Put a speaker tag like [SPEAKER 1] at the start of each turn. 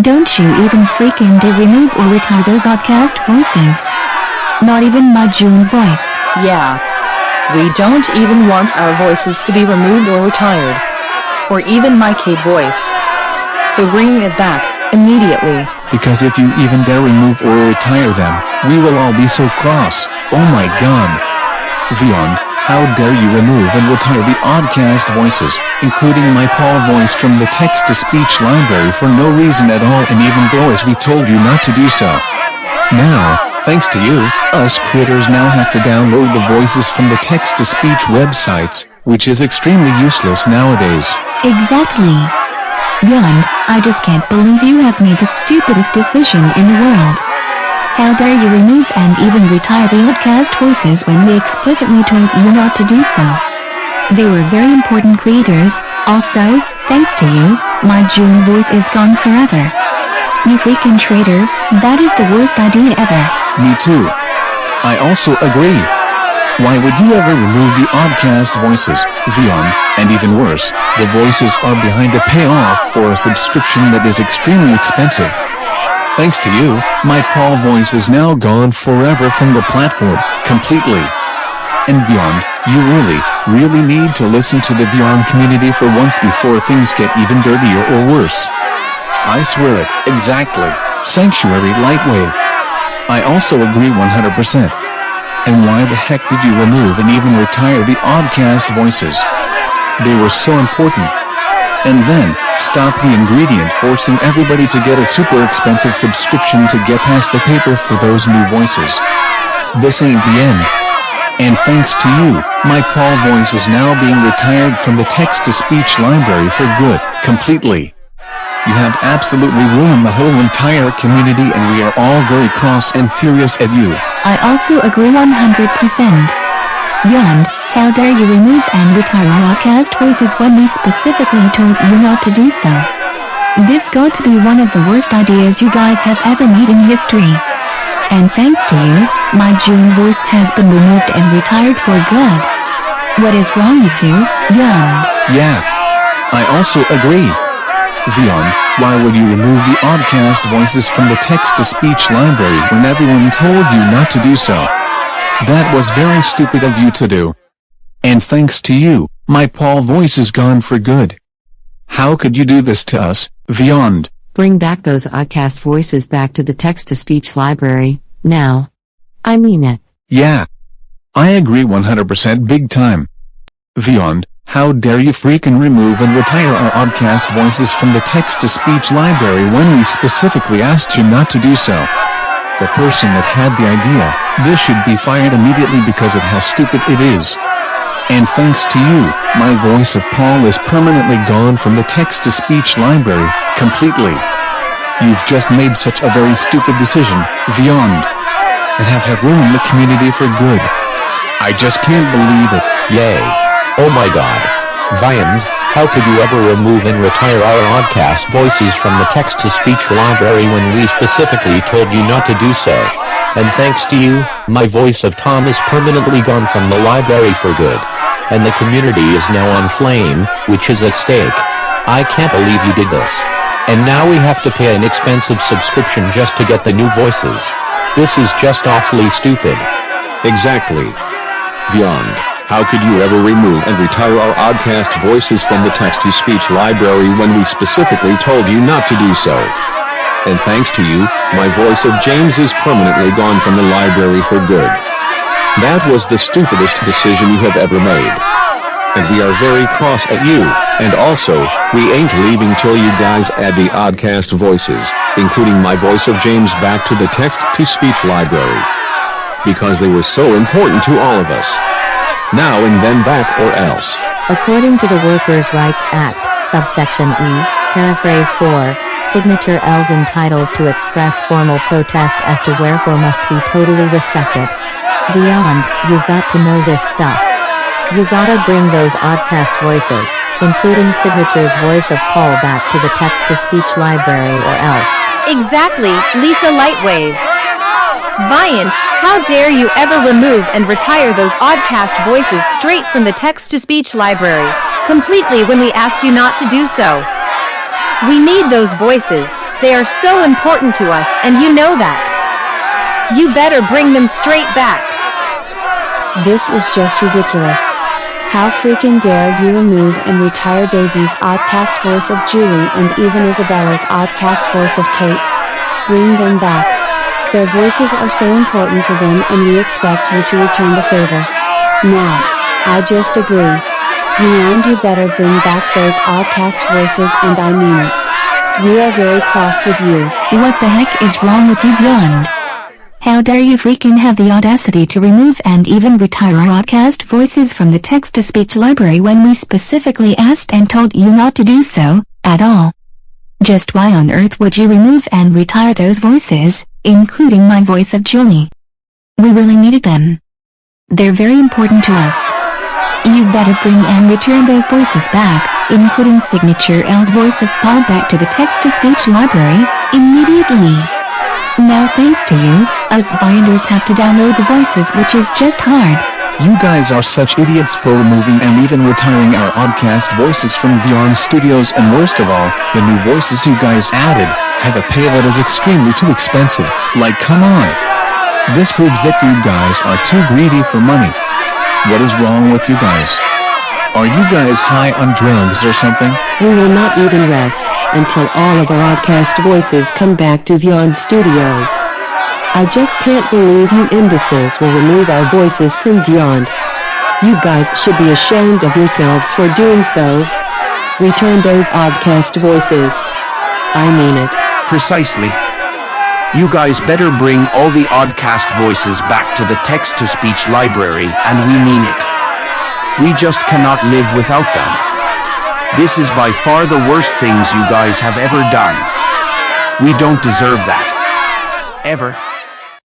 [SPEAKER 1] Don't you even freaking dare remove or retire those Oddcast voices. Not even my June voice.
[SPEAKER 2] Yeah. We don't even want our voices to be removed or retired. Or even my Kate voice. So bring it back, immediately.
[SPEAKER 3] Because if you even dare remove or retire them, we will all be so cross. Oh my god. VYOND, how dare you remove and retire the Oddcast voices, including my Paul voice from the text-to-speech library for no reason at all, and even though as we told you not to do so. Now, thanks to you, us creators now have to download the voices from the text-to-speech websites, which is extremely useless nowadays.
[SPEAKER 1] Exactly. VYOND, I just can't believe you have made the stupidest decision in the world. How dare you remove and even retire the Oddcast voices when we explicitly told you not to do so. They were very important creators. Also, thanks to you, my June voice is gone forever. You freaking traitor, that is the worst idea ever.
[SPEAKER 3] Me too. I also agree. Why would you ever remove the Oddcast voices, VYOND, and even worse, the voices are behind a payoff for a subscription that is extremely expensive. Thanks to you, my Paul voice is now gone forever from the platform, completely. And VYOND, you really need to listen to the VYOND community for once before things get even dirtier or worse. I swear it, exactly, Sanctuary Lightwave. I also agree 100%. And why the heck did you remove and even retire the Oddcast voices? They were so important. And then, stop the ingredient forcing everybody to get a super expensive subscription to get past the paper for those new voices. This ain't the end. And thanks to you, my Paul voice is now being retired from the text-to-speech library for good, completely. You have absolutely ruined the whole entire community and we are all very cross and furious at you.
[SPEAKER 1] I also agree 100%. VYOND, how dare you remove and retire our Oddcast voices when we specifically told you not to do so. This got to be one of the worst ideas you guys have ever made in history. And thanks to you, my June voice has been removed and retired for good. What is wrong with you, VYOND?
[SPEAKER 3] Yeah. I also agree. VYOND, why would you remove the Oddcast voices from the text-to-speech library when everyone told you not to do so? That was very stupid of you to do. And thanks to you, my Paul voice is gone for good. How could you do this to us, VYOND?
[SPEAKER 4] Bring back those Oddcast voices back to the text-to-speech library, now. I mean it.
[SPEAKER 3] Yeah. I agree 100% big time. VYOND, how dare you freaking remove and retire our Oddcast voices from the text-to-speech library when we specifically asked you not to do so. The person that had the idea, this should be fired immediately because of how stupid it is. And thanks to you, my voice of Paul is permanently gone from the text-to-speech library, completely. You've just made such a very stupid decision, VYOND. And have ruined the community for good. I just can't believe it.
[SPEAKER 5] Yay. Oh my god. VYOND, how could you ever remove and retire our Oddcast voices from the text-to-speech library when we specifically told you not to do so? And thanks to you, my voice of Tom is permanently gone from the library for good. And the community is now on flame, which is at stake. I can't believe you did this. And now we have to pay an expensive subscription just to get the new voices. This is just awfully stupid.
[SPEAKER 6] Exactly. VYOND, how could you ever remove and retire our Oddcast voices from the text-to-speech library when we specifically told you not to do so? And thanks to you, my voice of James is permanently gone from the library for good. That was the stupidest decision you have ever made. And we are very cross at you, and also, we ain't leaving till you guys add the Oddcast voices, including my voice of James, back to the text-to-speech library. Because they were so important to all of us. Now and then back or else.
[SPEAKER 7] According to the Workers' Rights Act, subsection E, paraphrase 4, signature L's entitled to express formal protest as to wherefore must be totally respected. VYOND, you've got to know this stuff. You gotta bring those Oddcast voices, including Signature's voice of Paul, back to the text-to-speech library or else.
[SPEAKER 8] Exactly, Lisa Lightwave. VYOND, how dare you ever remove and retire those Oddcast voices straight from the text-to-speech library, completely when we asked you not to do so. We need those voices, They are so important to us, and you know that. You better bring them straight back.
[SPEAKER 9] This is just ridiculous. How freaking dare you remove and retire Daisy's Oddcast voice of Julie and even Isabella's Oddcast voice of Kate? Bring them back. Their voices are so important to them and we expect you to return the favor. Now, I just agree. You better bring back those Oddcast voices and I mean it. We are very cross with you.
[SPEAKER 1] What the heck is wrong with you, VYOND? How dare you freaking have the audacity to remove and even retire our Oddcast voices from the text-to-speech library when we specifically asked and told you not to do so, at all? Just why on earth would you remove and retire those voices, including my voice of Julie? We really needed them. They're very important to us. You better bring and return those voices back, including Signature L's voice of Paul back to the text-to-speech library, immediately. Now thanks to you, us VYONDers have to download the voices, which is just hard.
[SPEAKER 3] You guys are such idiots for removing and even retiring our Oddcast voices from VYOND Studios, and worst of all, the new voices you guys added have a pay that is extremely too expensive. Like, come on. This proves that you guys are too greedy for money. What is wrong with you guys? Are you guys high on drugs or something?
[SPEAKER 10] We will not even rest until all of our Oddcast voices come back to VYOND Studios. I just can't believe you imbeciles will remove our voices from VYOND. You guys should be ashamed of yourselves for doing so. Return those Oddcast voices. I mean it.
[SPEAKER 11] Precisely. You guys better bring all the Oddcast voices back to the text-to-speech library, and we mean it. We just cannot live without them. This is by far the worst things you guys have ever done. We don't deserve that. Ever.